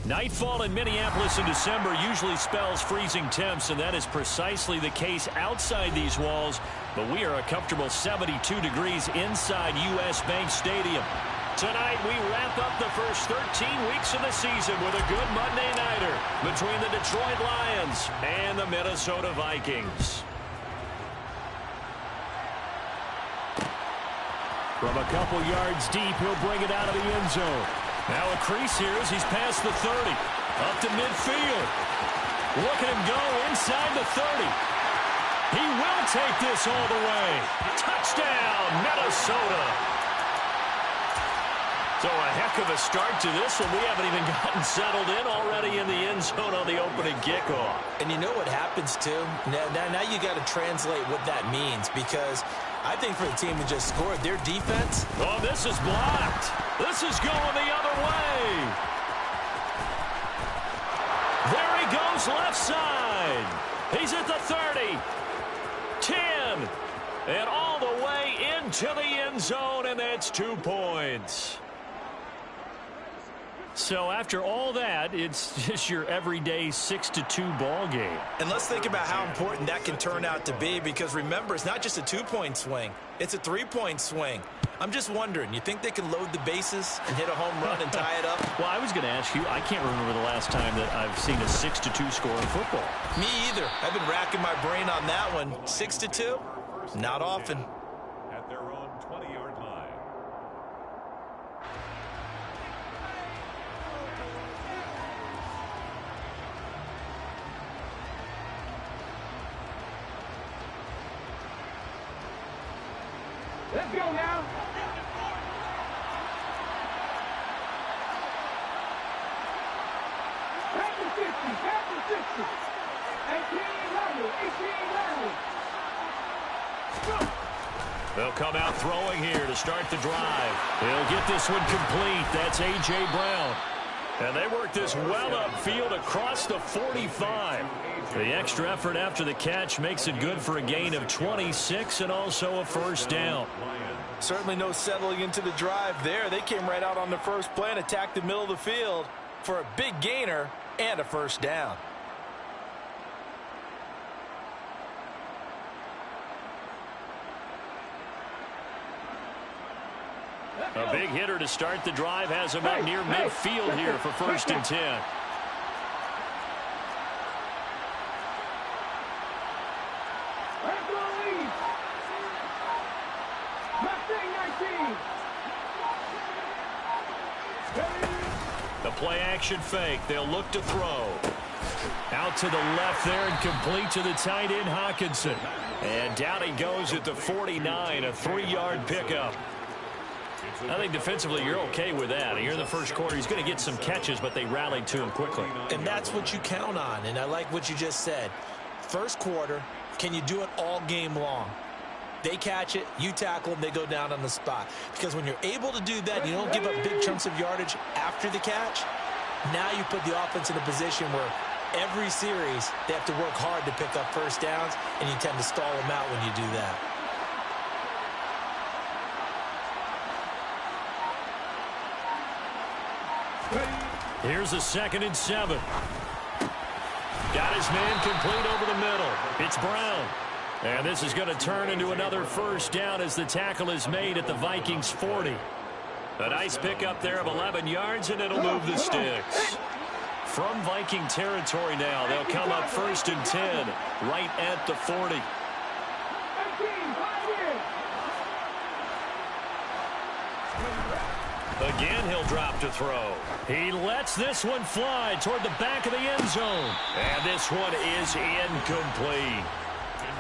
Nightfall in Minneapolis in December usually spells freezing temps, and that is precisely the case outside these walls. But we are a comfortable 72 degrees inside U.S. Bank Stadium. Tonight, we wrap up the first 13 weeks of the season with a good Monday nighter between the Detroit Lions and the Minnesota Vikings. From a couple yards deep, he'll bring it out of the end zone. Now a crease here as he's past the 30. Up to midfield. Look at him go inside the 30. He will take this all the way. Touchdown, Minnesota. So a heck of a start to this one. We haven't even gotten settled in already in the end zone on the opening kickoff. And you know what happens, too? Now you got to translate what that means, because I think for the team that just scored, their defense. Oh, this is blocked. This is going the other way. There he goes left side. He's at the 30. 10. And all the way into the end zone, and that's 2 points. So after all that, it's just your everyday 6-2 ball game. And let's think about how important that can turn out to be, because remember, it's not just a 2-point swing. It's a 3-point swing. I'm just wondering, you think they can load the bases and hit a home run and tie it up? Well, I was going to ask you, I can't remember the last time that I've seen a 6-2 score in football. Me either. I've been racking my brain on that one. 6-2? Not often. At their own 20-yard line. Let's go now. Back to 50, back to 60. 18-11. They'll come out throwing here to start the drive. He'll get this one complete. That's A.J. Brown. And they work this well upfield across the 45. The extra effort after the catch makes it good for a gain of 26 and also a first down. Certainly no settling into the drive there. They came right out on the first play and attacked the middle of the field for a big gainer and a first down. A big hitter to start the drive has him up near midfield here for 1st and 10. The play action fake. They'll look to throw. Out to the left there and complete to the tight end Hawkinson. And down he goes at the 49, a 3-yard pickup. I think defensively you're okay with that. Here in the first quarter, he's going to get some catches, but they rallied to him quickly. And that's what you count on, and I like what you just said. First quarter, can you do it all game long? They catch it, you tackle them, they go down on the spot. Because when you're able to do that, you don't give up big chunks of yardage after the catch. Now you put the offense in a position where every series they have to work hard to pick up first downs, and you tend to stall them out when you do that. Here's a 2nd and 7. Got his man complete over the middle. It's Brown. And this is going to turn into another first down as the tackle is made at the Vikings 40. A nice pickup there of 11 yards, and it'll move the sticks. From Viking territory now, they'll come up 1st and 10, right at the 40. Again, he'll drop to throw. He lets this one fly toward the back of the end zone. And this one is incomplete.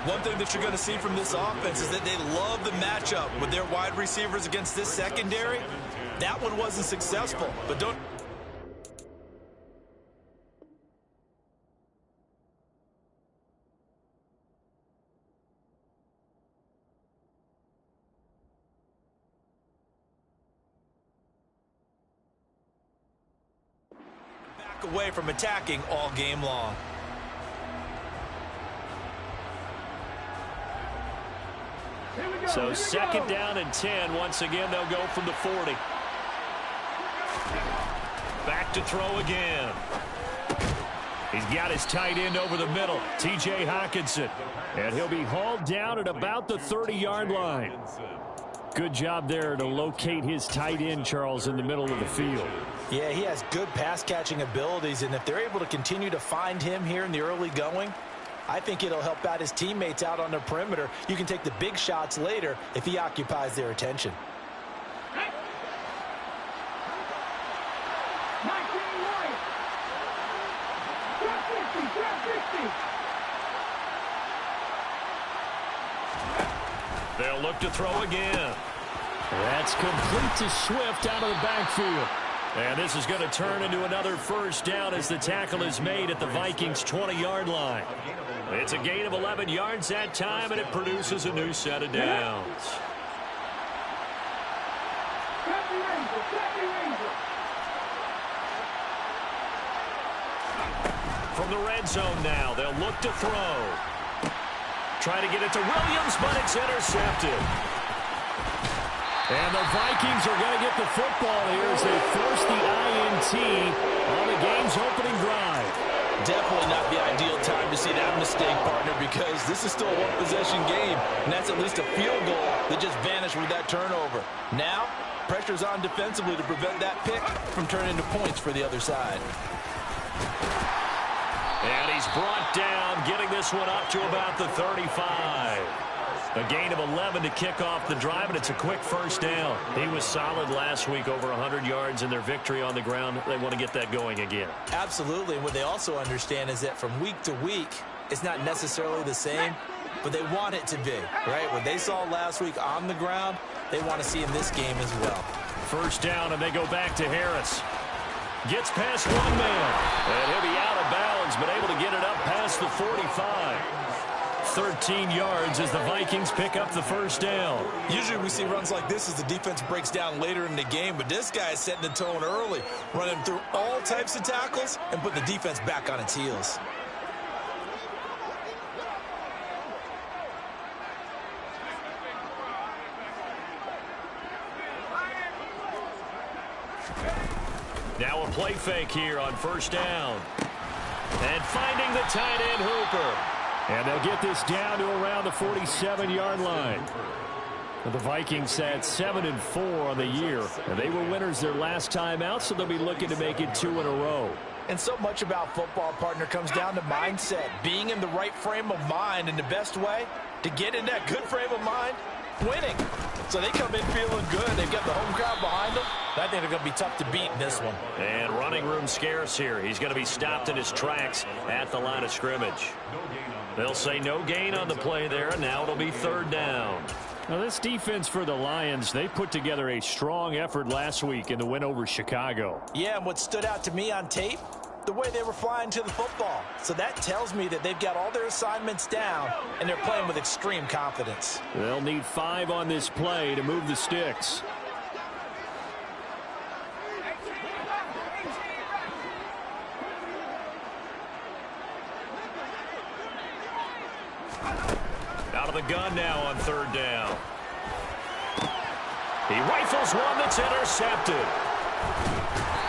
One thing that you're going to see from this offense is that they love the matchup with their wide receivers against this secondary. That one wasn't successful, but don't... back away from attacking all game long. So 2nd down and 10. Once again, they'll go from the 40. Back back to throw again. He's got his tight end over the middle, T.J. Hockenson. And he'll be hauled down at about the 30-yard line. Good job there to locate his tight end, Charles, in the middle of the field. Yeah, he has good pass-catching abilities, and if they're able to continue to find him here in the early going, I think it'll help out his teammates out on the perimeter. You can take the big shots later if he occupies their attention. 19 Lions. Drop 50, drop 50. They'll look to throw again. That's complete to Swift out of the backfield. And this is going to turn into another first down as the tackle is made at the Vikings' 20-yard line. It's a gain of 11 yards that time, and it produces a new set of downs. From the red zone now, they'll look to throw. Try to get it to Williams, but it's intercepted. And the Vikings are going to get the football here as they force the INT on the game's opening drive. Definitely not the ideal time to see that mistake, partner, because this is still a one-possession game, and that's at least a field goal that just vanished with that turnover. Now, pressure's on defensively to prevent that pick from turning into points for the other side. And he's brought down, getting this one up to about the 35. A gain of 11 to kick off the drive, and it's a quick first down. He was solid last week, over 100 yards in their victory on the ground. They want to get that going again. Absolutely. And what they also understand is that from week to week, it's not necessarily the same, but they want it to be, right? What they saw last week on the ground, they want to see in this game as well. First down, and they go back to Harris. Gets past one man, and he'll be out of bounds, but able to get it up past the 45. 13 yards as the Vikings pick up the first down. Usually we see runs like this as the defense breaks down later in the game, but this guy is setting the tone early, running through all types of tackles and put the defense back on its heels. Now a play fake here on first down. And finding the tight end Hooper. And they'll get this down to around the 47-yard line. The Vikings had 7-4 on the year. And they were winners their last time out, so they'll be looking to make it 2 in a row. And so much about football, partner, comes down to mindset. Being in the right frame of mind, and the best way to get in that good frame of mind, winning. So they come in feeling good. They've got the home crowd behind them. I think they're going to be tough to beat in this one. And running room scarce here. He's going to be stopped in his tracks at the line of scrimmage. They'll say no gain on the play there, and now it'll be third down. Now, this defense for the Lions, they put together a strong effort last week in the win over Chicago. Yeah, and what stood out to me on tape, the way they were flying to the football. So that tells me that they've got all their assignments down, and they're playing with extreme confidence. They'll need 5 on this play to move the sticks. Out of the gun now on third down. He rifles one that's intercepted.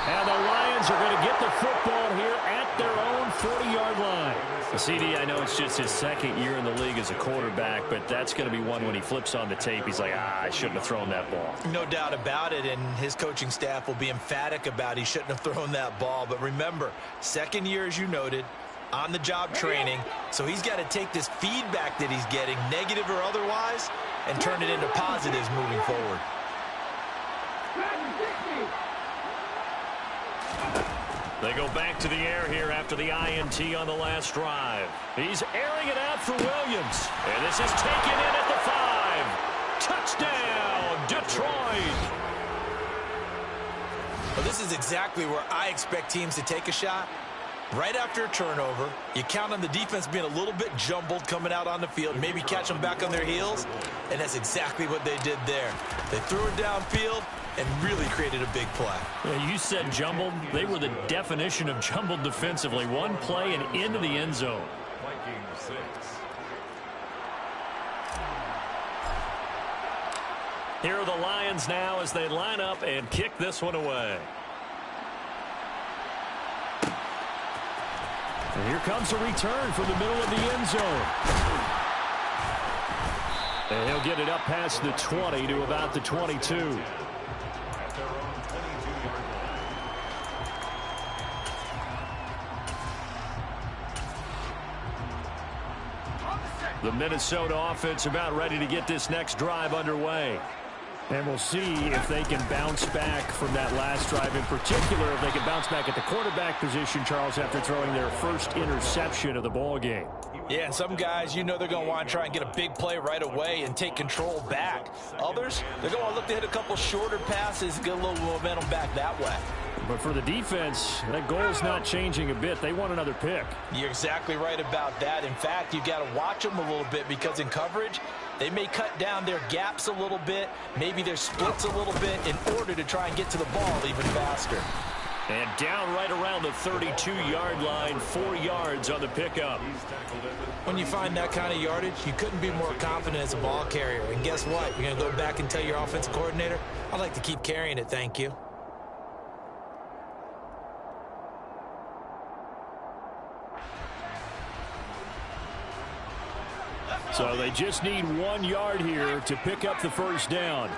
And the Lions are going to get the football here at their own 40-yard line. The CD, I know it's just his second year in the league as a quarterback, but that's going to be one when he flips on the tape. He's like, I shouldn't have thrown that ball. No doubt about it, and his coaching staff will be emphatic about he shouldn't have thrown that ball. But remember, second year, as you noted, on-the-job training, so he's got to take this feedback that he's getting, negative or otherwise, and turn it into positives moving forward. They go back to the air here after the INT on the last drive. He's airing it out for Williams, and this is taken in at the 5. Touchdown, Detroit! Well, this is exactly where I expect teams to take a shot. Right after a turnover, you count on the defense being a little bit jumbled coming out on the field, maybe catch them back on their heels, and that's exactly what they did there. They threw it downfield and really created a big play. Yeah, you said jumbled. They were the definition of jumbled defensively. One play and into the end zone. Vikings 6. Here are the Lions now as they line up and kick this one away. And here comes a return from the middle of the end zone. And he'll get it up past the 20 to about the 22. At their own 22-yard line. The Minnesota offense about ready to get this next drive underway. And we'll see if they can bounce back from that last drive. In particular, if they can bounce back at the quarterback position, Charles, after throwing their first interception of the ball game. Yeah, and some guys, you know they're going to want to try and get a big play right away and take control back. Others, they're going to look to hit a couple shorter passes and get a little momentum back that way. But for the defense, that goal's not changing a bit. They want another pick. You're exactly right about that. In fact, you've got to watch them a little bit because in coverage, they may cut down their gaps a little bit, maybe their splits a little bit in order to try and get to the ball even faster. And down right around the 32-yard line, 4 yards on the pickup. When you find that kind of yardage, you couldn't be more confident as a ball carrier. And guess what? You're going to go back and tell your offensive coordinator, I'd like to keep carrying it, thank you. So they just need 1 yard here to pick up the first down.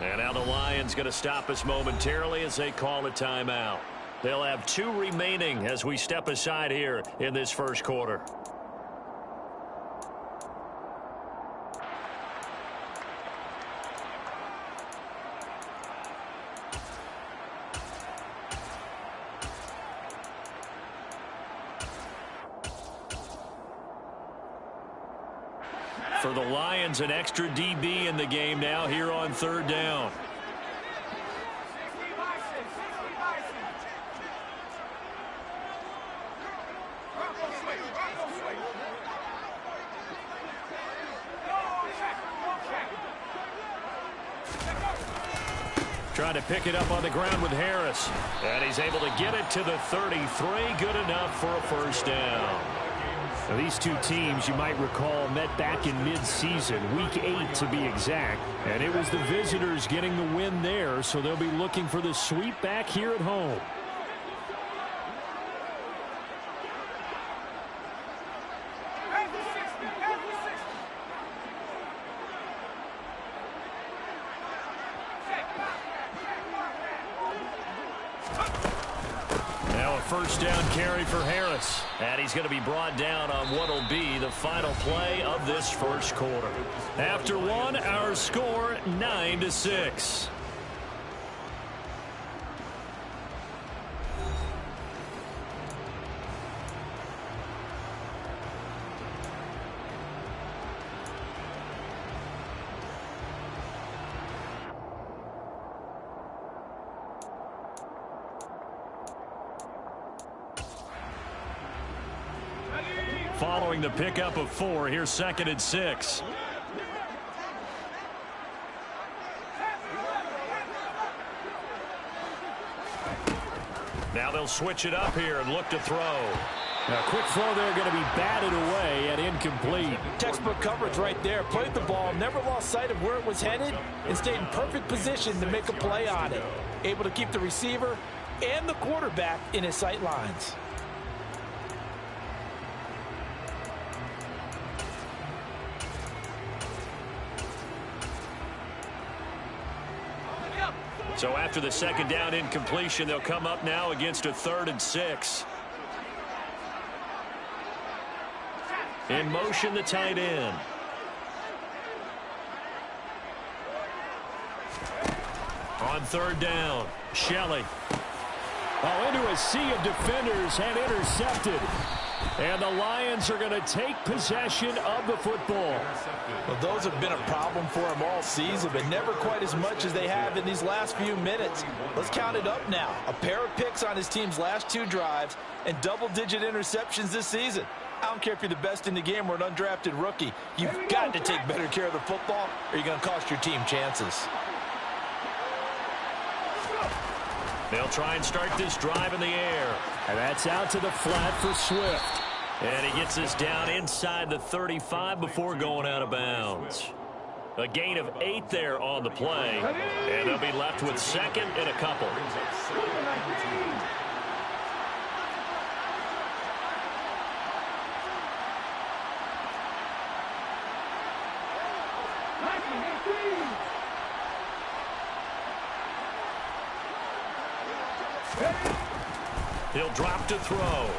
And now the Lions going to stop us momentarily as they call a timeout. They'll have 2 remaining as we step aside here in this first quarter. For the Lions, an extra DB in the game now here on third down. Trying to pick it up on the ground with Harris. And he's able to get it to the 33. Good enough for a first down. Now, these two teams, you might recall, met back in mid-season, week 8 to be exact. And it was the visitors getting the win there, so they'll be looking for the sweep back here at home. First down carry for Harris. And he's going to be brought down on what will be the final play of this first quarter. After one, our score 9-6. Following the pickup of 4, here's 2nd and 6. Now they'll switch it up here and look to throw. Now, quick throw there, going to be batted away and incomplete. Textbook coverage right there. Played the ball, never lost sight of where it was headed, and stayed in perfect position to make a play on it. Able to keep the receiver and the quarterback in his sight lines. So after the second down incompletion, they'll come up now against a 3rd and 6. In motion, the tight end. On 3rd down, Shelley. Oh, into a sea of defenders and intercepted. And the Lions are going to take possession of the football. Well, those have been a problem for them all season, but never quite as much as they have in these last few minutes. Let's count it up now. A pair of picks on his team's last 2 drives and double-digit interceptions this season. I don't care if you're the best in the game or an undrafted rookie. You've got to take better care of the football or you're going to cost your team chances. They'll try and start this drive in the air. And that's out to the flat for Swift. And he gets us down inside the 35 before going out of bounds. A gain of 8 there on the play. And they'll be left with second and a couple. He'll drop to throw.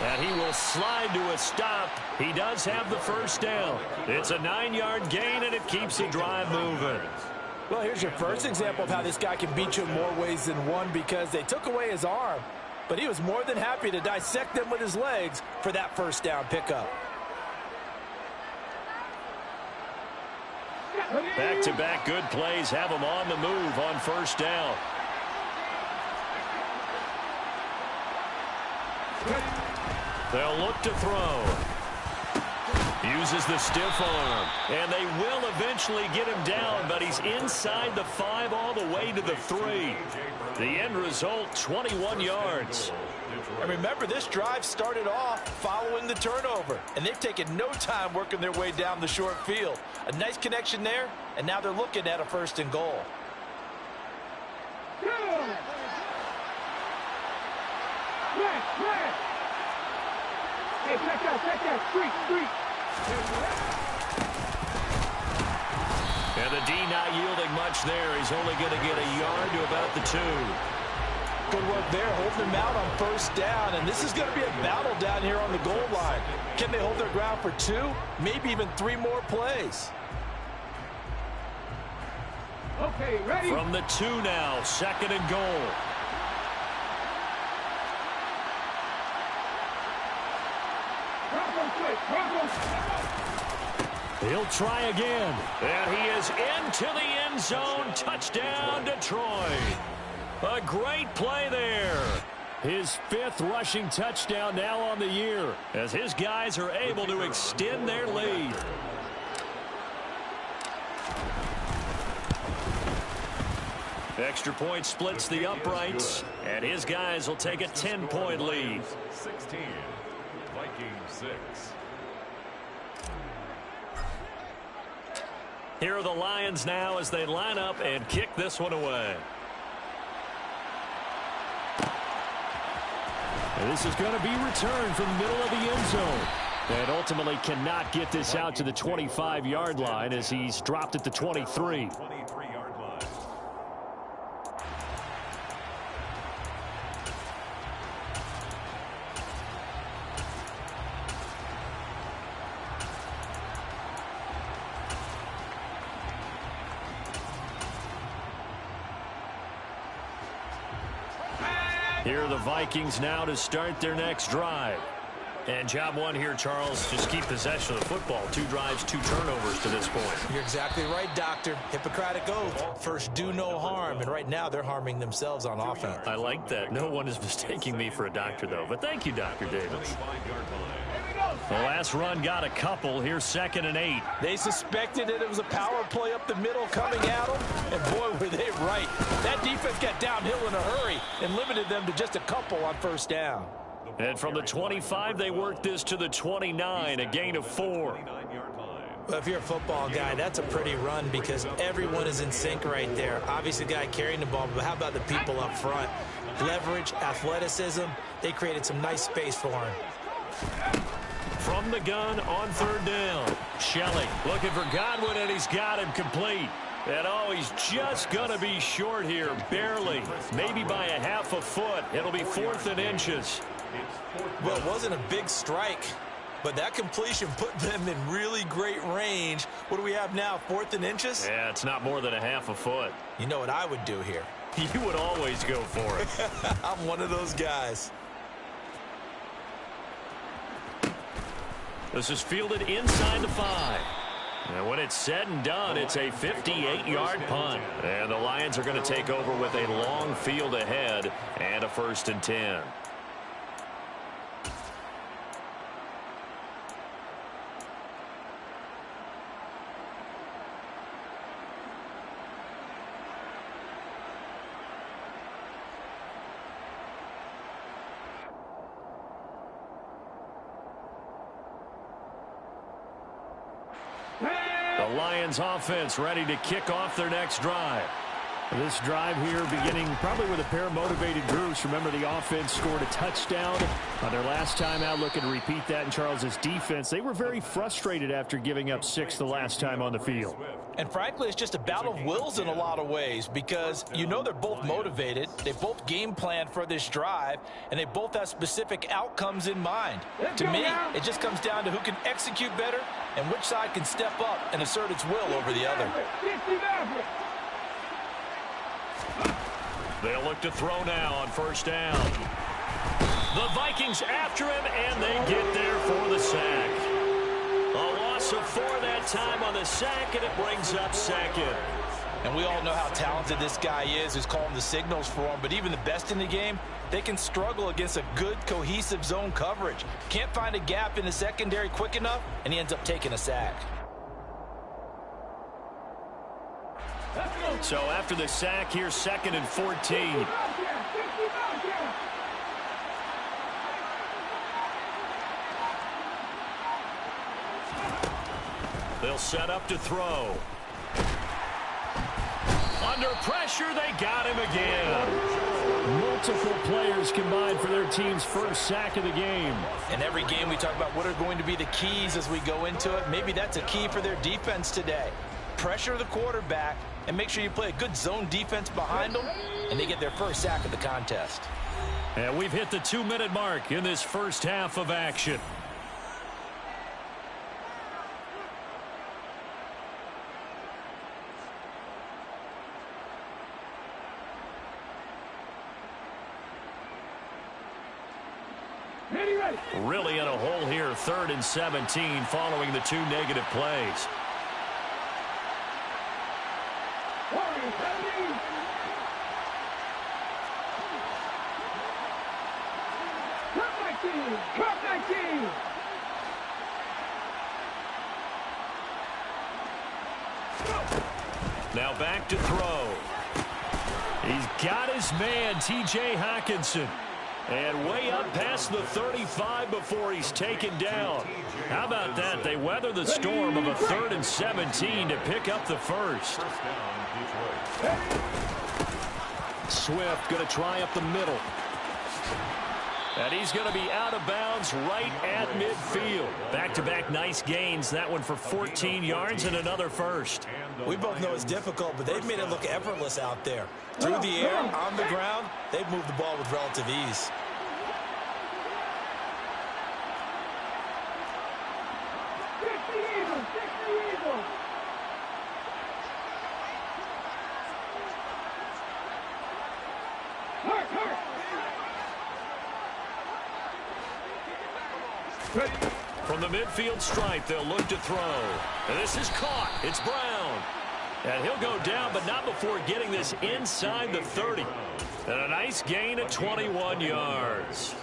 And he will slide to a stop. He does have the first down. It's a 9-yard gain, and it keeps the drive moving. Well, here's your first example of how this guy can beat you in more ways than one, because they took away his arm, but he was more than happy to dissect them with his legs for that first down pickup. Back-to-back good plays have him on the move on first down. They'll look to throw. Uses the stiff arm. And they will eventually get him down, but he's inside the 5 all the way to the 3. The end result, 21 yards. And remember, this drive started off following the turnover, and they've taken no time working their way down the short field. A nice connection there, and now they're looking at a 1st and goal. Hey, check that, street. And the D not yielding much there. He's only going to get a yard to about the 2. Good work there, holding him out on first down, and this is going to be a battle down here on the goal line. Can they hold their ground for 2, maybe even 3 more plays? Okay, ready? From the 2 now, 2nd and goal. He'll try again. And he is into the end zone. Touchdown, Detroit. A great play there. His 5th rushing touchdown now on the year, as his guys are able to extend their lead. Extra point splits the uprights, and his guys will take a 10-point lead. 16, Vikings 6. Here are the Lions now as they line up and kick this one away. And this is going to be returned from the middle of the end zone. And ultimately cannot get this out to the 25-yard line as he's dropped at the 23. 23-yard line. Here are the Vikings now to start their next drive. And job one here, Charles, just keep possession of the football. 2 drives, 2 turnovers to this point. You're exactly right, Doctor. Hippocratic oath. First, do no harm. And right now, they're harming themselves on offense. I like that. No one is mistaking me for a doctor, though. But thank you, Dr. Davis. The last run got a couple. Here's 2nd and 8. They suspected that it was a power play up the middle coming at them. And boy, were they right. That defense got downhill in a hurry and limited them to just a couple on first down. And from the 25, they worked this to the 29, a gain of 4. Well, if you're a football guy, that's a pretty run because everyone is in sync right there. Obviously, the guy carrying the ball, but how about the people up front? Leverage, athleticism, they created some nice space for him. From the gun on 3rd down. Shelley looking for Godwin, and he's got him complete. And oh, he's just going to be short here, barely. Maybe by a half a foot. It'll be 4th and inches. Well, it wasn't a big strike, but that completion put them in really great range. What do we have now, 4th and inches? Yeah, it's not more than a half a foot. You know what I would do here? You would always go for it. I'm one of those guys. This is fielded inside the 5. And when it's said and done, it's a 58-yard punt. And the Lions are going to take over with a long field ahead and a 1st and 10. Lions offense ready to kick off their next drive. This drive here beginning probably with a pair of motivated groups. Remember, the offense scored a touchdown on their last time out. Looking to repeat that in Charles's defense. They were very frustrated after giving up 6 the last time on the field. And frankly, it's just a battle of wills in a lot of ways because you know they're both motivated. They both game planned for this drive, and they both have specific outcomes in mind. To me, it just comes down to who can execute better and which side can step up and assert its will over the other. They'll look to throw now on first down. The Vikings after him, and they get there for the sack. A loss of 4 that time on the sack, and it brings up second. And we all know how talented this guy is who's calling the signals for him, but even the best in the game, they can struggle against a good, cohesive zone coverage. Can't find a gap in the secondary quick enough, and he ends up taking a sack. So after the sack, here's 2nd and 14. They'll set up to throw. Under pressure, they got him again. Multiple players combined for their team's first sack of the game. In every game, we talk about what are going to be the keys as we go into it. Maybe that's a key for their defense today. Pressure the quarterback and make sure you play a good zone defense behind them, and they get their first sack of the contest. And we've hit the 2-minute mark in this first half of action. Really in a hole here, 3rd and 17 following the 2 negative plays. Now back to throw. He's got his man, T.J. Hockenson. And way up past the 35 before he's taken down. How about that? They weather the storm of a 3rd and 17 to pick up the first. Swift going to try up the middle. And he's going to be out of bounds right at midfield. Back-to-back nice gains. That one for 14 yards and another first. We both know it's difficult, but they've made it look effortless out there. Through the air, on the ground, they've moved the ball with relative ease. From the midfield stripe, they'll look to throw. And this is caught. It's Brown. And he'll go down, but not before getting this inside the 30. And a nice gain of 21 yards.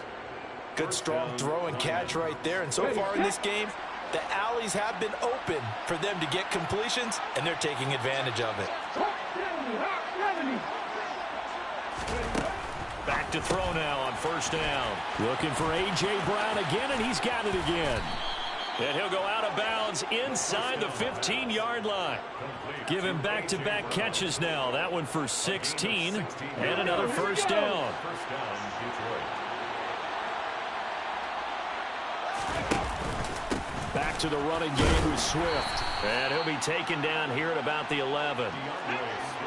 Good strong throw and catch right there. And so far in this game, the alleys have been open for them to get completions, and they're taking advantage of it. Back to throw now on first down. Looking for A.J. Brown again, and he's got it again. And he'll go out of bounds inside the 15-yard line. Give him back-to-back catches now. That one for 16 and another first down. Back to the running game with Swift. And he'll be taken down here at about the 11.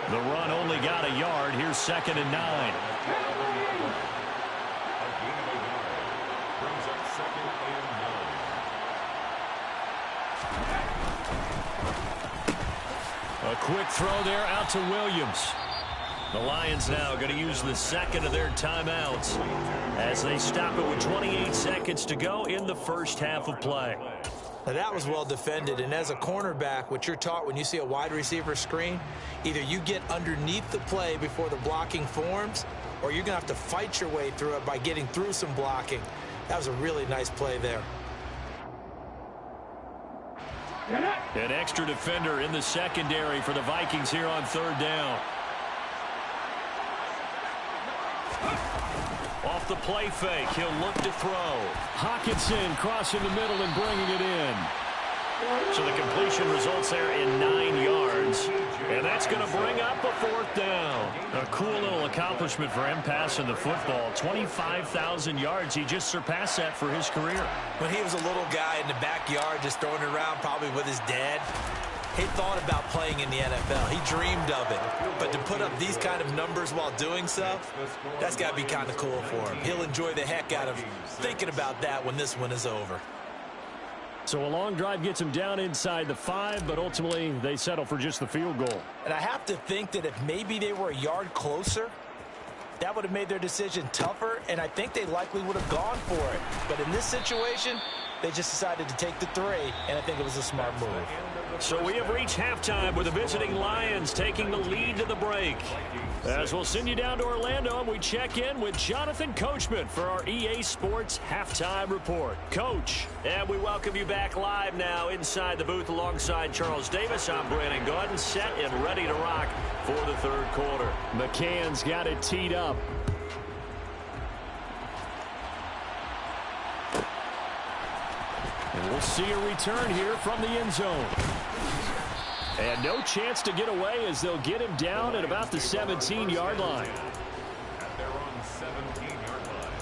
The run only got a yard. Here's 2nd and 9. A quick throw there out to Williams. The Lions now going to use the 2nd of their timeouts as they stop it with 28 seconds to go in the first half of play. Now that was well defended, and as a cornerback, what you're taught when you see a wide receiver screen, either you get underneath the play before the blocking forms, or you're going to have to fight your way through it by getting through some blocking. That was a really nice play there. An extra defender in the secondary for the Vikings here on 3rd down. Off the play fake, he'll look to throw. Hockenson crossing the middle and bringing it in. So the completion results there in 9 yards. And that's going to bring up a 4th down. A cool little accomplishment for him passing the football. 25,000 yards. He just surpassed that for his career. When he was a little guy in the backyard just throwing it around probably with his dad, he thought about playing in the NFL. He dreamed of it. But to put up these kind of numbers while doing so, that's got to be kind of cool for him. He'll enjoy the heck out of thinking about that when this one is over. So a long drive gets him down inside the 5, but ultimately they settle for just the field goal. And I have to think that if maybe they were a yard closer, that would have made their decision tougher, and I think they likely would have gone for it. But in this situation, they just decided to take the 3, and I think it was a smart move. So we have reached halftime with the visiting Lions taking the lead to the break. As we'll send you down to Orlando, and we check in with Jonathan Coachman for our EA Sports Halftime Report. Coach, and we welcome you back live now inside the booth alongside Charles Davis. I'm Brandon Gordon, set and ready to rock for the 3rd quarter. McCann's got it teed up. And we'll see a return here from the end zone. And no chance to get away as they'll get him down at about the 17-yard line. At their own 17-yard line.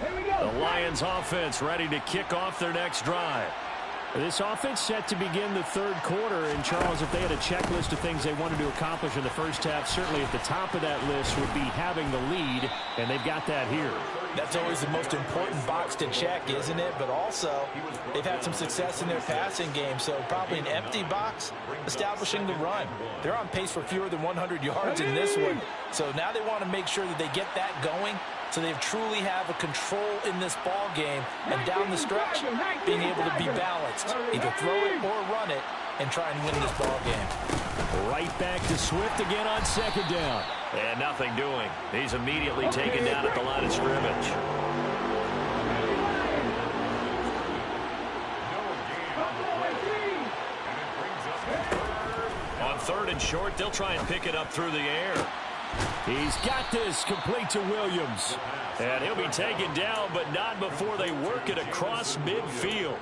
Here we go. The Lions offense ready to kick off their next drive. This offense set to begin the 3rd quarter. And, Charles, if they had a checklist of things they wanted to accomplish in the first half, certainly at the top of that list would be having the lead, and they've got that here. That's always the most important box to check, isn't it? But also, they've had some success in their passing game, so probably an empty box establishing the run. They're on pace for fewer than 100 yards in this one, so now they want to make sure that they get that going so they truly have a control in this ball game, and down the stretch, being able to be balanced, either throw it or run it, and try and win this ball game. Right back to Swift again on 2nd down. And nothing doing. He's immediately taken down at the line of scrimmage. On 3rd and short, they'll try and pick it up through the air. He's got this complete to Williams. And he'll be taken down, but not before they work it across midfield.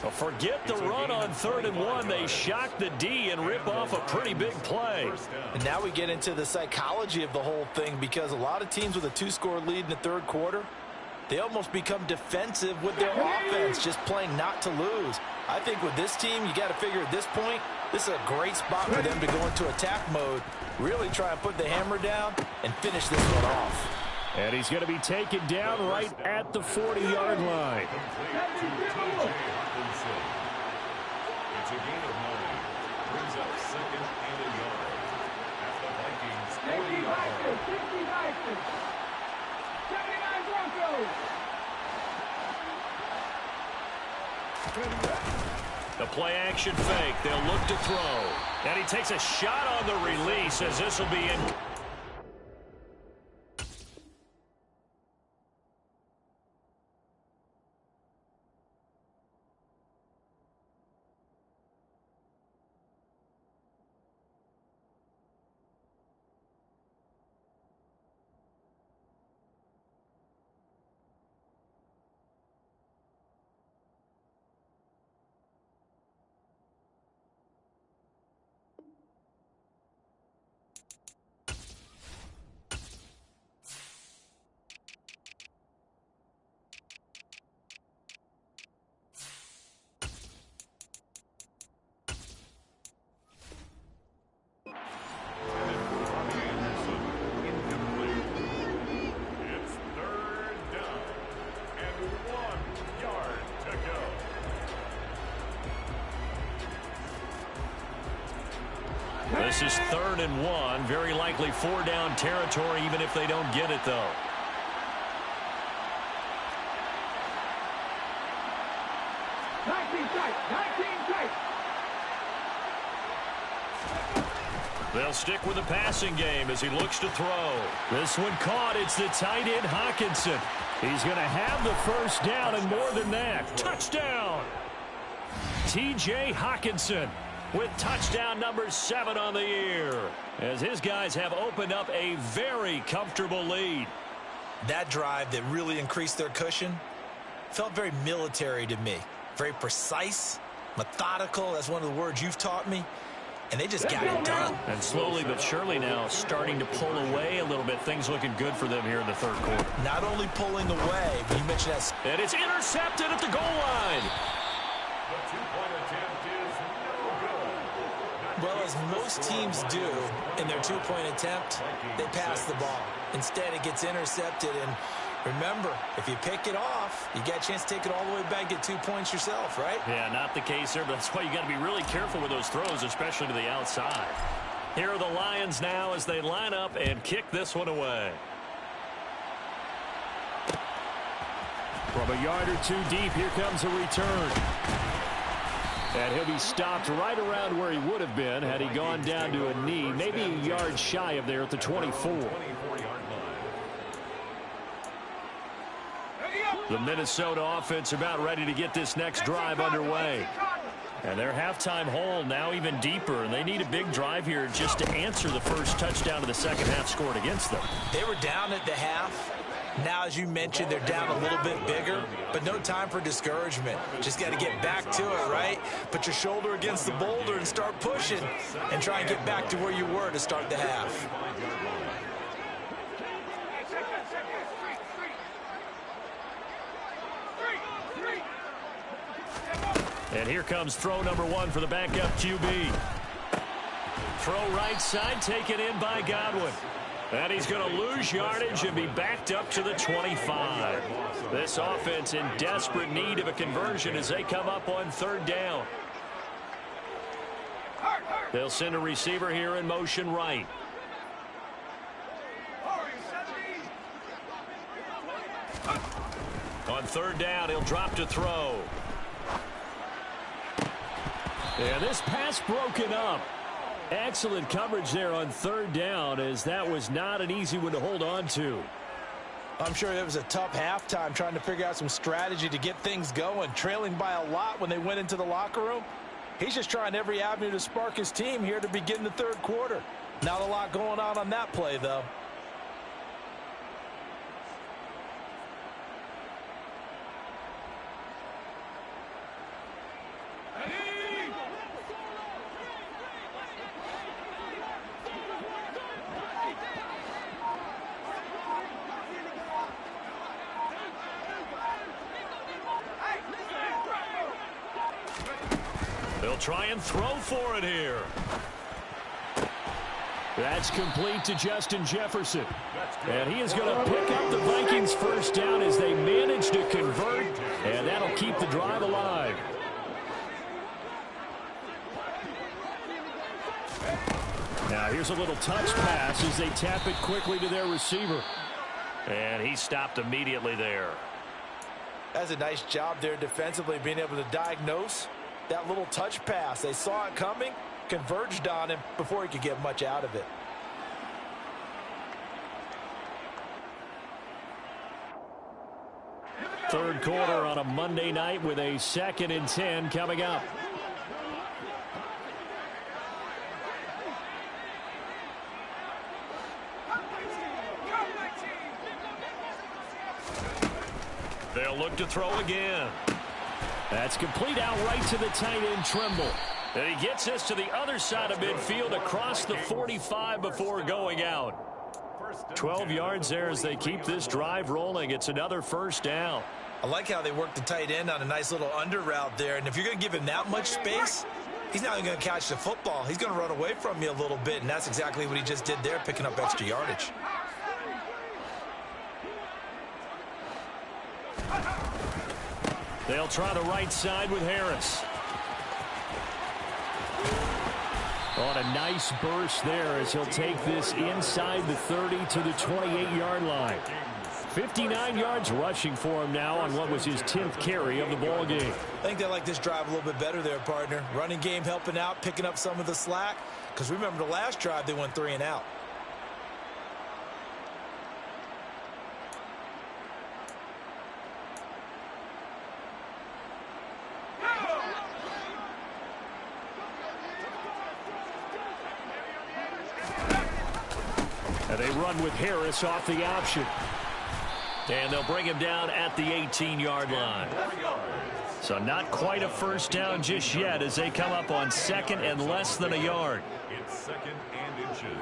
Well, forget the run on 3rd and 1. They shock the D and rip off a pretty big play. And now we get into the psychology of the whole thing, because a lot of teams with a 2-score lead in the 3rd quarter, they almost become defensive with their offense, just playing not to lose. I think with this team, you got to figure at this point, this is a great spot for them to go into attack mode, really try and put the hammer down and finish this one off. And he's going to be taken down right at the 40-yard line. It's a gain of 9. Brings up 2nd and a yard. At the Vikings 40-yard line. 79 Broncos. The play action fake. They'll look to throw. And he takes a shot on the release as this will be in. This is 3rd and 1. Very likely 4-down territory, even if they don't get it, though. They'll stick with the passing game as he looks to throw. This one caught. It's the tight end Hawkinson. He's going to have the 1st down and more than that. Touchdown! T.J. Hockenson with touchdown number 7 on the year, as his guys have opened up a very comfortable lead. That drive that really increased their cushion felt very military to me. Very precise, methodical. That's one of the words you've taught me. And they just got it done. And slowly but surely now starting to pull away a little bit. Things looking good for them here in the third quarter. Not only pulling away, but you mentioned that. And it's intercepted at the goal line. The two-point attempt is no good. Well, as most teams do in their two-point attempt, they pass the ball. Instead, it gets intercepted. And remember, if you pick it off, you got a chance to take it all the way back, get 2 points yourself, right? Yeah, not the case there, but that's why you got to be really careful with those throws, especially to the outside. Here are the Lions now as they line up and kick this one away. From a yard or 2 deep, here comes a return. And he'll be stopped right around where he would have been had he gone down to a knee, maybe a yard shy of there at the 24. The Minnesota offense about ready to get this next drive underway. And their halftime hole now even deeper, and they need a big drive here just to answer the first touchdown of the second half scored against them. They were down at the half. Now, as you mentioned, they're down a little bit bigger, but no time for discouragement. Just got to get back to it, right? Put your shoulder against the boulder and start pushing and try and get back to where you were to start the half. And here comes throw number 1 for the backup QB. Throw right side, taken in by Godwin. And he's going to lose yardage and be backed up to the 25. This offense in desperate need of a conversion as they come up on third down. They'll send a receiver here in motion right. On third down, he'll drop to throw. And this pass broken up. Excellent coverage there on third down, as that was not an easy one to hold on to. I'm sure it was a tough halftime trying to figure out some strategy to get things going. Trailing by a lot when they went into the locker room. He's just trying every avenue to spark his team here to begin the third quarter. Not a lot going on that play, though. They'll try and throw for it here. That's complete to Justin Jefferson. And he is going to pick up the Vikings first down as they manage to convert, and that'll keep the drive alive. Now here's a little touch pass as they tap it quickly to their receiver. And he stopped immediately there. That's a nice job there defensively, being able to diagnose that little touch pass. They saw it coming, converged on him before he could get much out of it. Third quarter on a Monday night with a 2nd and 10 coming up. They'll look to throw again. That's complete out right to the tight end, Trimble. And he gets this to the other side of midfield across the 45 before going out. 12 yards there as they keep this drive rolling. It's another first down. I like how they work the tight end on a nice little under route there. And if you're going to give him that much space, he's not even going to catch the football. He's going to run away from you a little bit, and that's exactly what he just did there, picking up extra yardage. They'll try the right side with Harris. On a nice burst there as he'll take this inside the 30 to the 28-yard line. 59 yards rushing for him now on what was his 10th carry of the ball game. I think they like this drive a little bit better there, partner. Running game helping out, picking up some of the slack. Because remember the last drive, they went 3 and out. They run with Harris off the option. And they'll bring him down at the 18-yard line. So not quite a first down just yet as they come up on second and less than a yard. It's second and inches.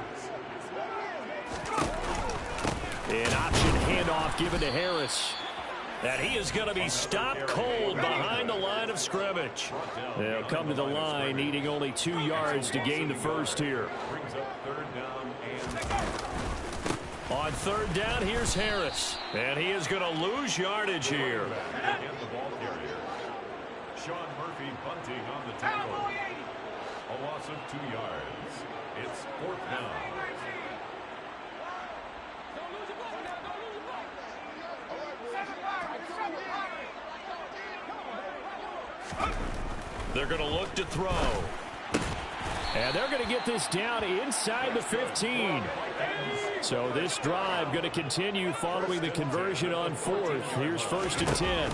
An option handoff given to Harris. And he is going to be stopped cold behind the line of scrimmage. They'll come to the line needing only 2 yards to gain the first here. Brings up third down and On third down, here's Harris. And he is going to lose yardage here. again the ball carrier. Sean Murphy bunting on the tackle. A loss of 2 yards. It's fourth down. They're going to look to throw. And they're going to get this down inside the 15. So this drive going to continue following the conversion on fourth. Here's first and 10.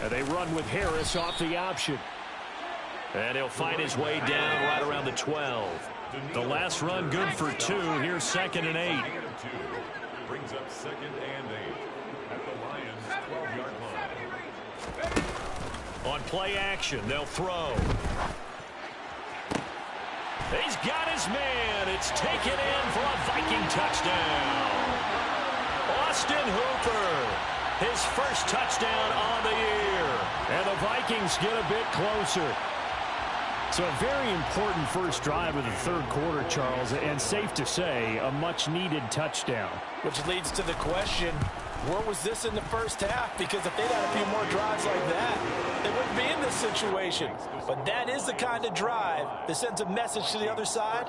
And they run with Harris off the option. And he'll find his way down right around the 12. The last run good for 2. Here's second and 8. Brings up second and 8 at the Lions' 12-yard line. On play action, they'll throw. He's got his man. It's taken in for a Viking touchdown. Austin Hooper, his first touchdown on the year. And the Vikings get a bit closer. So a very important first drive of the third quarter, Charles, and safe to say, a much-needed touchdown. Which leads to the question, where was this in the first half? Because if they'd had a few more drives like that, they wouldn't be in this situation. But that is the kind of drive that sends a message to the other side.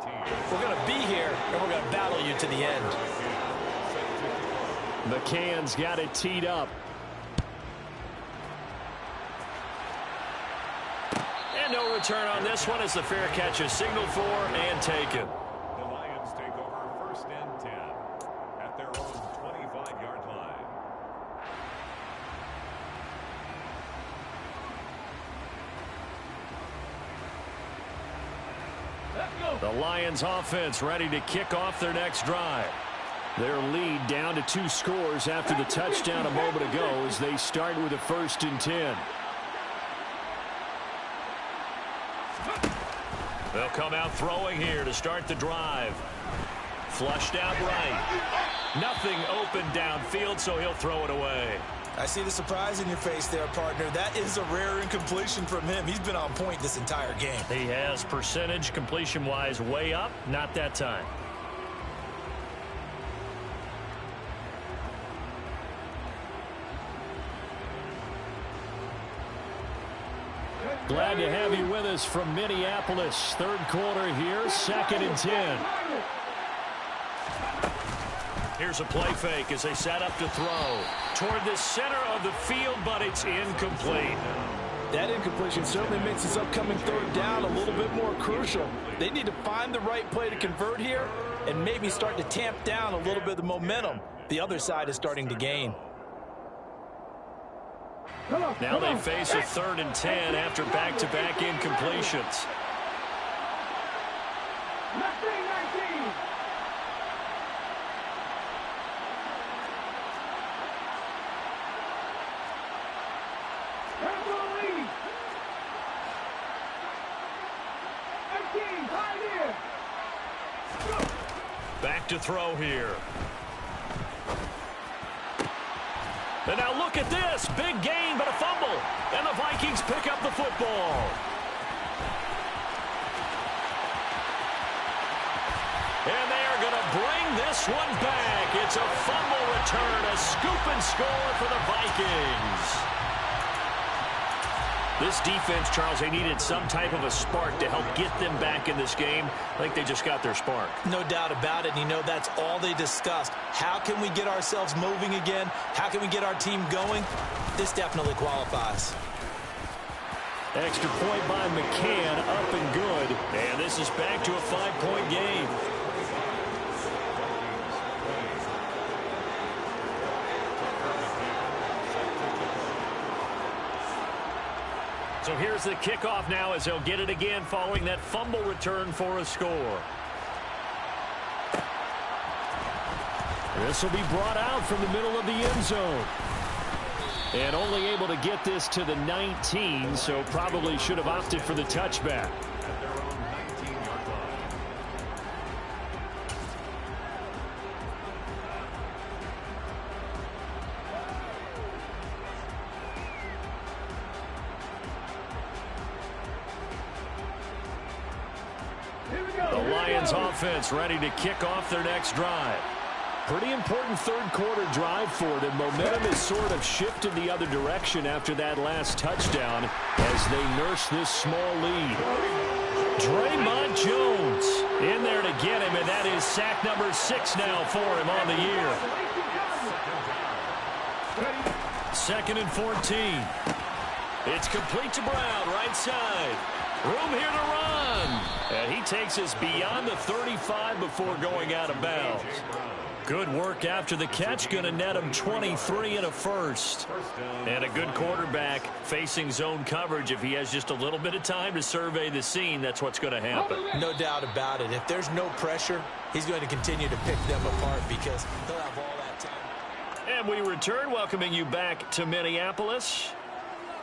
We're going to be here, and we're going to battle you to the end. McCann's got it teed up. And no return on this one as the fair catch is signaled for and taken. The Lions take over first and 10 at their own 25-yard line. The Lions offense ready to kick off their next drive. Their lead down to 2 scores after the touchdown a moment ago as they start with a first and 10. They'll come out throwing here to start the drive. Flushed out right. Nothing open downfield, so he'll throw it away. I see the surprise in your face there, partner. That is a rare incompletion from him. He's been on point this entire game. He has percentage completion-wise way up. Not that time. Glad to have you with us from Minneapolis. Third quarter here, second and 10. Here's a play fake as they set up to throw toward the center of the field, but it's incomplete. That incompletion certainly makes this upcoming third down a little bit more crucial. They need to find the right play to convert here and maybe start to tamp down a little bit of the momentum the other side is starting to gain. Now they face a third and 10 after back-to-back incompletions. Back to throw here. And now look at this. Big gain, but a fumble. And the Vikings pick up the football. And they are going to bring this one back. It's a fumble return, a scoop and score for the Vikings. This defense, Charles, they needed some type of a spark to help get them back in this game. I think they just got their spark. No doubt about it. And you know, that's all they discussed. How can we get ourselves moving again? How can we get our team going? This definitely qualifies. Extra point by McCann, up and good. And this is back to a 5-point game. So here's the kickoff now as they'll get it again following that fumble return for a score. This will be brought out from the middle of the end zone. And only able to get this to the 19, so probably should have opted for the touchback. The Lions offense ready to kick off their next drive. Pretty important third quarter drive for them. Momentum is sort of shifted the other direction after that last touchdown as they nurse this small lead. Draymond Jones in there to get him, and that is sack number 6 now for him on the year. 2nd and 14. It's complete to Brown, right side. Room here to run. And he takes us beyond the 35 before going out of bounds. Good work after the catch. Going to net him 23 and a first. And a good quarterback facing zone coverage. If he has just a little bit of time to survey the scene, that's what's going to happen. No doubt about it. If there's no pressure, he's going to continue to pick them apart because he'll have all that time. And we return, welcoming you back to Minneapolis.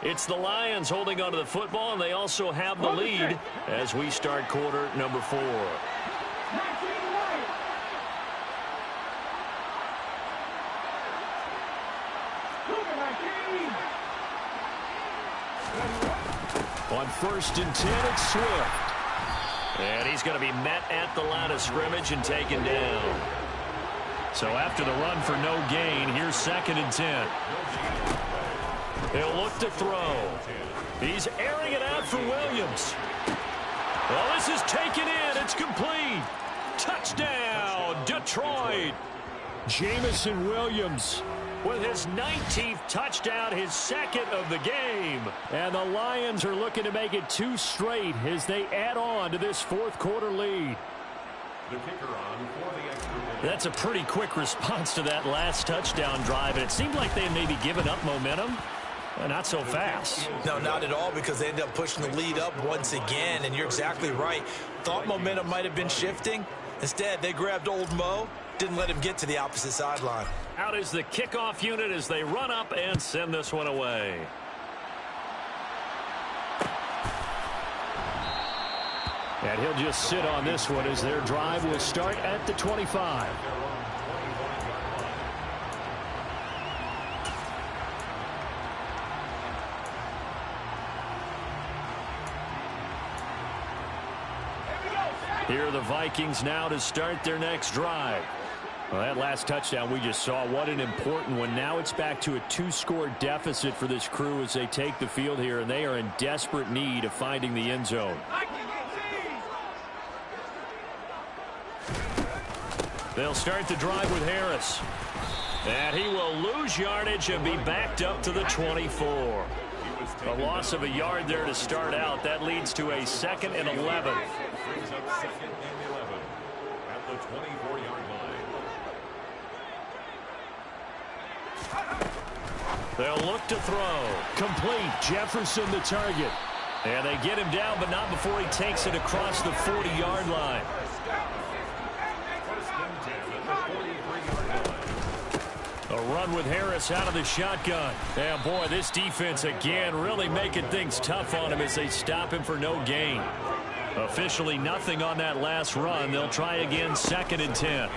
It's the Lions holding onto the football, and they also have the lead as we start quarter number 4. On 1st and 10, it's Swift. And he's going to be met at the line of scrimmage and taken down. So after the run for no gain, here's 2nd and 10. He'll look to throw. He's airing it out for Williams. Well, this is taken in. It's complete. Touchdown, Detroit. Jamison Williams with his 19th touchdown, his 2nd of the game. And the Lions are looking to make it 2 straight as they add on to this 4th quarter lead. The kicker on for the extra point. That's a pretty quick response to that last touchdown drive, and it seemed like they had maybe given up momentum. Not so fast. No, not at all, because they ended up pushing the lead up once again, and you're exactly right. Thought momentum might have been shifting. Instead, they grabbed old Mo, didn't let him get to the opposite sideline. Out is the kickoff unit as they run up and send this one away. And he'll just sit on this one as their drive will start at the 25. Here are the Vikings now to start their next drive. Well, that last touchdown we just saw, what an important one. Now it's back to a 2-score deficit for this crew as they take the field here, and they are in desperate need of finding the end zone. They'll start the drive with Harris. And he will lose yardage and be backed up to the 24. A loss of a yard there to start out. That leads to a 2nd and 11. Brings up 2nd and 11 at the 24-yard line. They'll look to throw. Complete. Jefferson the target. And they get him down, but not before he takes it across the 40-yard line. A run with Harris out of the shotgun. And boy, this defense again really making things tough on him as they stop him for no gain. Officially nothing on that last run. They'll try again, 2nd and 10.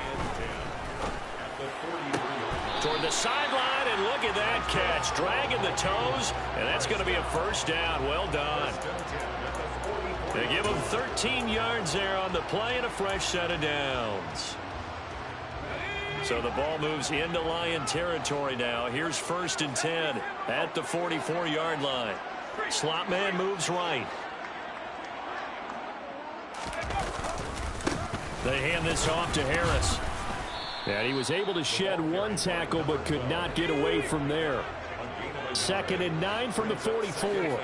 Toward the sideline, and look at that catch. Dragging the toes, and that's going to be a first down. Well done. They give him 13 yards there on the play and a fresh set of downs. So the ball moves into Lion territory now. Here's 1st and 10 at the 44-yard line. Slot man moves right. They hand this off to Harris. And he was able to shed 1 tackle but could not get away from there. 2nd and 9 from the 44.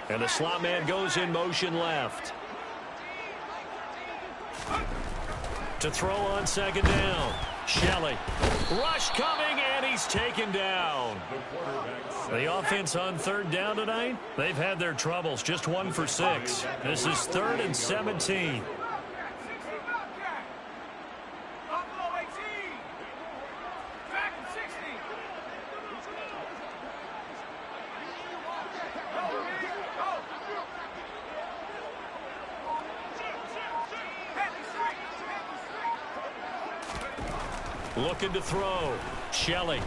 And the slot man goes in motion left. To throw on 2nd down. Shelley. Rush coming, and he's taken down. The offense on third down tonight, they've had their troubles. Just 1 for 6. This is 3rd and 17. Looking to throw. Shelley.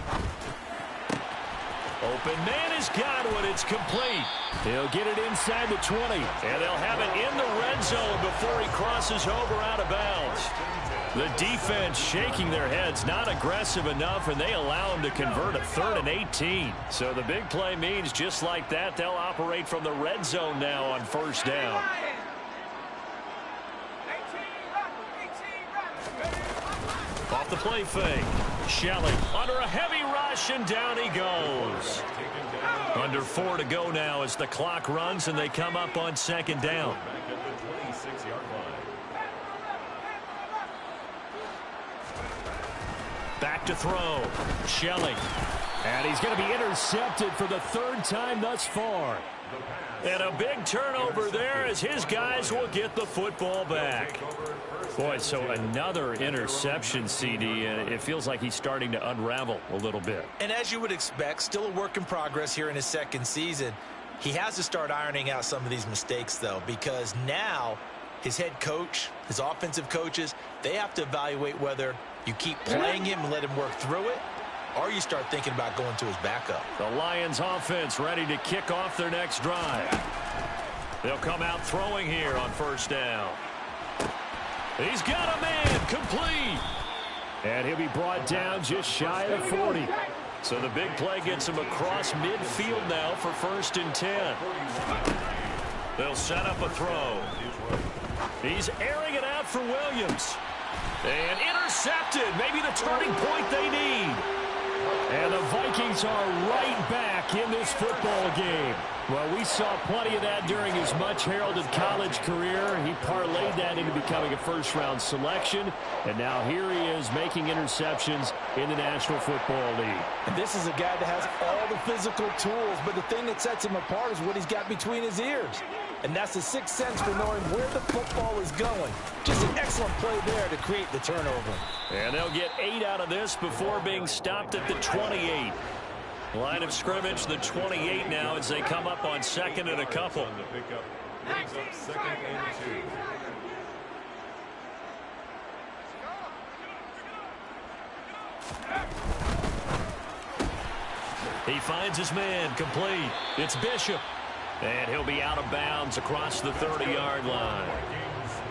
Open man has got one. It's complete. He'll get it inside the 20. And they'll have it in the red zone before he crosses over out of bounds. The defense shaking their heads, not aggressive enough, and they allow him to convert a 3rd and 18. So the big play means just like that, they'll operate from the red zone now on 1st down. Off the play fake. Shelley under a heavy rush, and down he goes. Under 4 to go now as the clock runs, and they come up on 2nd down. Back to throw. Shelley. And he's going to be intercepted for the 3rd time thus far. And a big turnover there as his guys will get the football back. Boy, so another interception, CD, and it feels like he's starting to unravel a little bit. And as you would expect, still a work in progress here in his 2nd season. He has to start ironing out some of these mistakes, though, because now his head coach, his offensive coaches, they have to evaluate whether you keep playing him and let him work through it, or you start thinking about going to his backup. The Lions offense ready to kick off their next drive. They'll come out throwing here on 1st down. He's got a man complete. And he'll be brought down just shy of 40. So the big play gets him across midfield now for 1st and 10. They'll set up a throw. He's airing it out for Williams. And intercepted. Maybe the turning point they need. And the Vikings are right back in this football game. Well, we saw plenty of that during his much-heralded college career. He parlayed that into becoming a first-round selection. And now here he is making interceptions in the National Football League. And this is a guy that has all the physical tools, but the thing that sets him apart is what he's got between his ears. And that's the 6th sense for knowing where the football is going. Just an excellent play there to create the turnover. And they'll get 8 out of this before being stopped at the 28. Line of scrimmage, the 28 now as they come up on 2nd and a couple. Brings up 2nd and 2. He finds his man complete. It's Bishop. And he'll be out of bounds across the 30-yard line.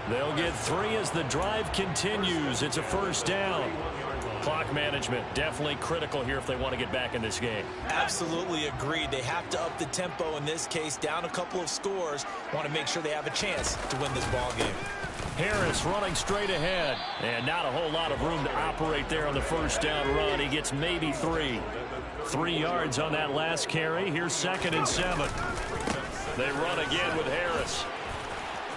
They'll get 3 as the drive continues. It's a 1st down. Clock management definitely critical here if they want to get back in this game. Absolutely agreed. They have to up the tempo in this case, down a couple of scores. Want to make sure they have a chance to win this ball game. Harris running straight ahead. And not a whole lot of room to operate there on the 1st down run. He gets maybe 3. 3 yards on that last carry. Here's 2nd and 7. They run again with Harris.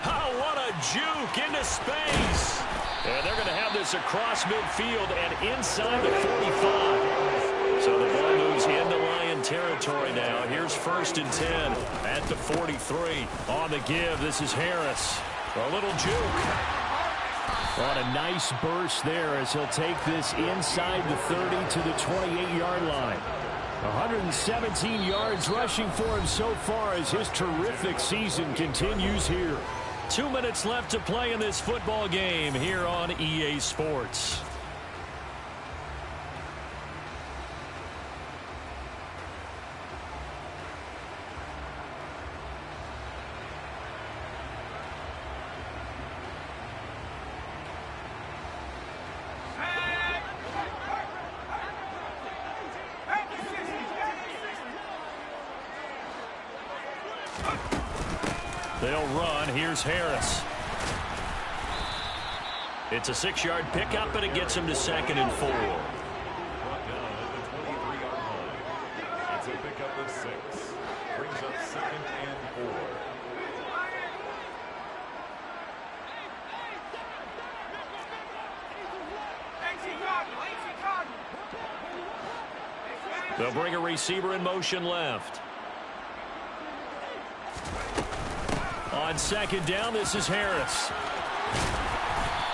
Oh, what a juke into space. And they're going to have this across midfield and inside the 45. So the ball moves into Lion territory now. Here's 1st and 10 at the 43. On the give, this is Harris. A little juke. On a nice burst there as he'll take this inside the 30 to the 28-yard line. 117 yards rushing for him so far as his terrific season continues here. 2 minutes left to play in this football game here on EA Sports. They'll run. Here's Harris. It's a 6-yard pickup, and it gets him to 2nd and 4. Brought down at the 23-yard line. It's a pickup of 6. Brings up 2nd and 4. They'll bring a receiver in motion left. On second down, this is Harris.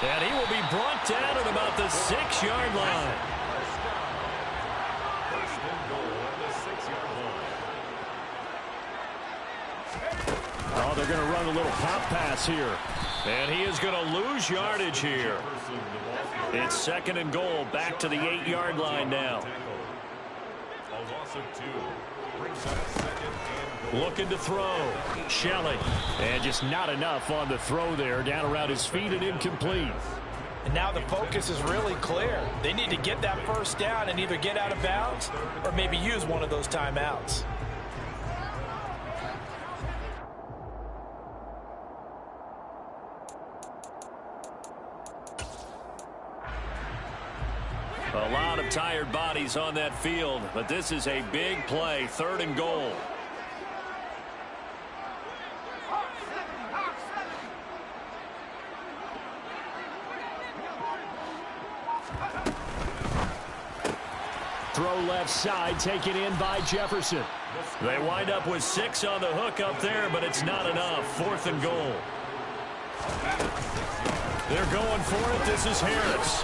And he will be brought down at about the 6-yard line. First and goal at the 6-yard line. Oh, they're going to run a little pop pass here. And he is going to lose yardage here. It's second and goal, back to the 8-yard line now. A loss of 2. Brings up second and goal. Looking to throw. Shelley. And just not enough on the throw there. Down around his feet and incomplete. And now the focus is really clear. They need to get that first down and either get out of bounds or maybe use one of those timeouts. A lot of tired bodies on that field, but this is a big play, third and goal. Throw left side, taken in by Jefferson. They wind up with 6 on the hook up there, but it's not enough. Fourth and goal. They're going for it. This is Harris.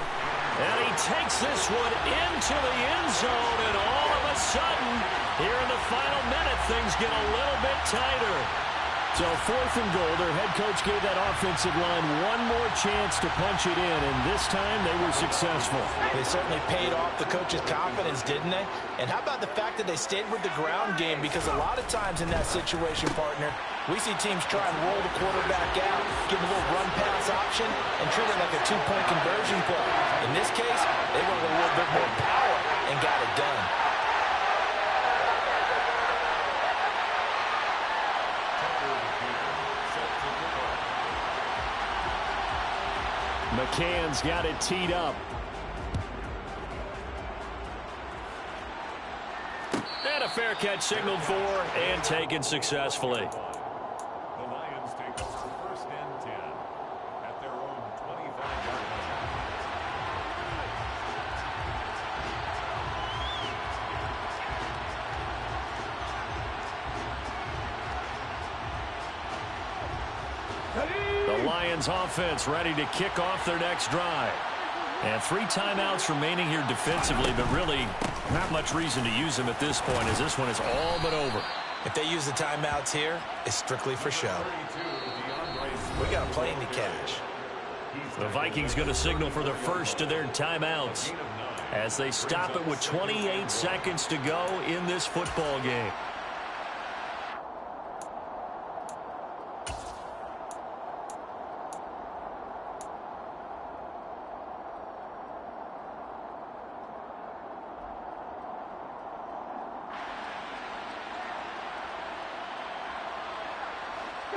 And he takes this one into the end zone, and all of a sudden, here in the final minute, things get a little bit tighter. So fourth and goal, their head coach gave that offensive line one more chance to punch it in, and this time they were successful. They certainly paid off the coach's confidence, didn't they? And how about the fact that they stayed with the ground game? Because a lot of times in that situation, partner, we see teams try and roll the quarterback out, give him a little run-pass option, and treat it like a two-point conversion play. In this case, they went with a little bit more power and got it done. McCann's got it teed up. And a fair catch signaled for and taken successfully. The Lions take over first and 10 at their own 25-yard line. The Lions offense ready to kick off their next drive. And 3 timeouts remaining here defensively, but really not much reason to use them at this point, as this one is all but over. If they use the timeouts here, it's strictly for show. We got a plane to catch. The Vikings going to signal for the first of their timeouts as they stop it with 28 seconds to go in this football game.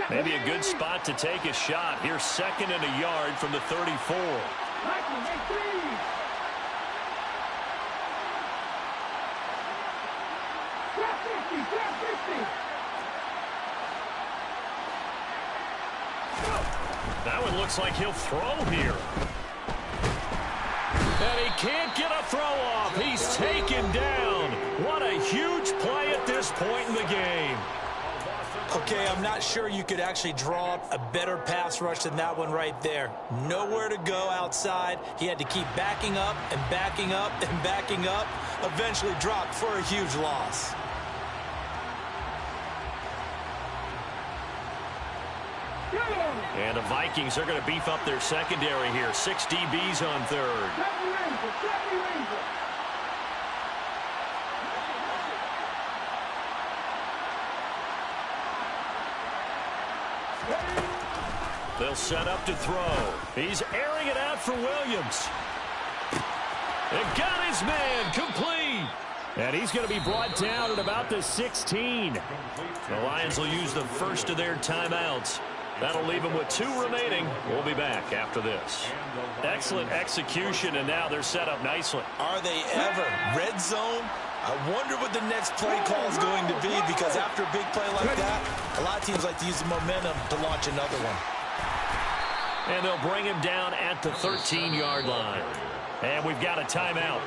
Maybe a good spot to take a shot. Here's second and a yard from the 34. That one looks like he'll throw here. And he can't get a throw off. He's taken down. What a huge play at this point in the game. Okay, I'm not sure you could actually draw up a better pass rush than that one right there. Nowhere to go outside. He had to keep backing up and backing up and backing up. Eventually dropped for a huge loss. And the Vikings are going to beef up their secondary here. 6 DBs on third. They'll set up to throw. He's airing it out for Williams. And got his man complete. And he's going to be brought down at about the 16. The Lions will use the first of their timeouts. That'll leave them with 2 remaining. We'll be back after this. Excellent execution, and now they're set up nicely. Are they ever? Red zone? I wonder what the next play call is going to be, because after a big play like that, a lot of teams like to use the momentum to launch another one. And they'll bring him down at the 13-yard line. And we've got a timeout.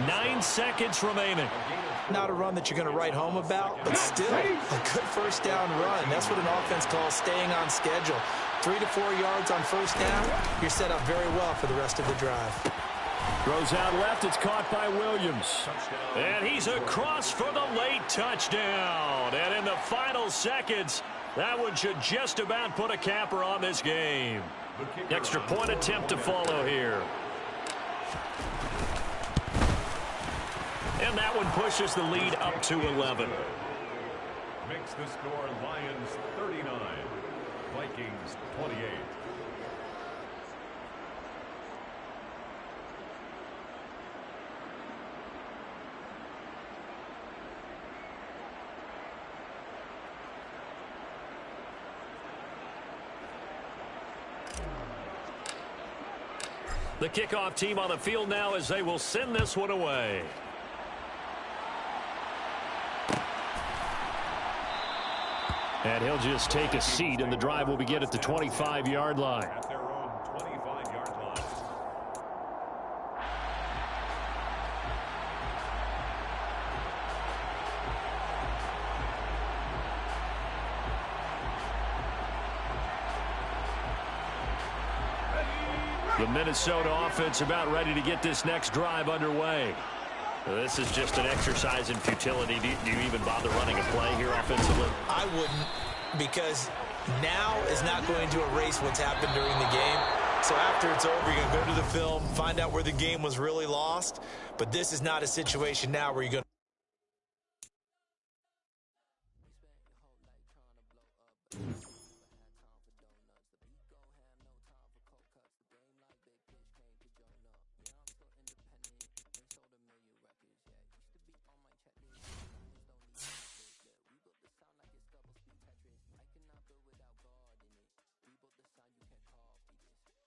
9 seconds remaining. Not a run that you're going to write home about, but still a good first down run. That's what an offense calls staying on schedule. 3 to 4 yards on first down, you're set up very well for the rest of the drive. Throws out left. It's caught by Williams. And he's across for the late touchdown. And in the final seconds, that one should just about put a capper on this game. Extra point attempt to follow here. And that one pushes the lead up to 11. Makes the score Lions 39, Vikings 28. The kickoff team on the field now as they will send this one away. And he'll just take a seat, and the drive will begin at the 25-yard line. At their own 25-yard line. The Minnesota offense about ready to get this next drive underway. This is just an exercise in futility. Do you even bother running a play here offensively? I wouldn't, because now is not going to erase what's happened during the game. So after it's over, you're going to go to the film, find out where the game was really lost. But this is not a situation now where you're going to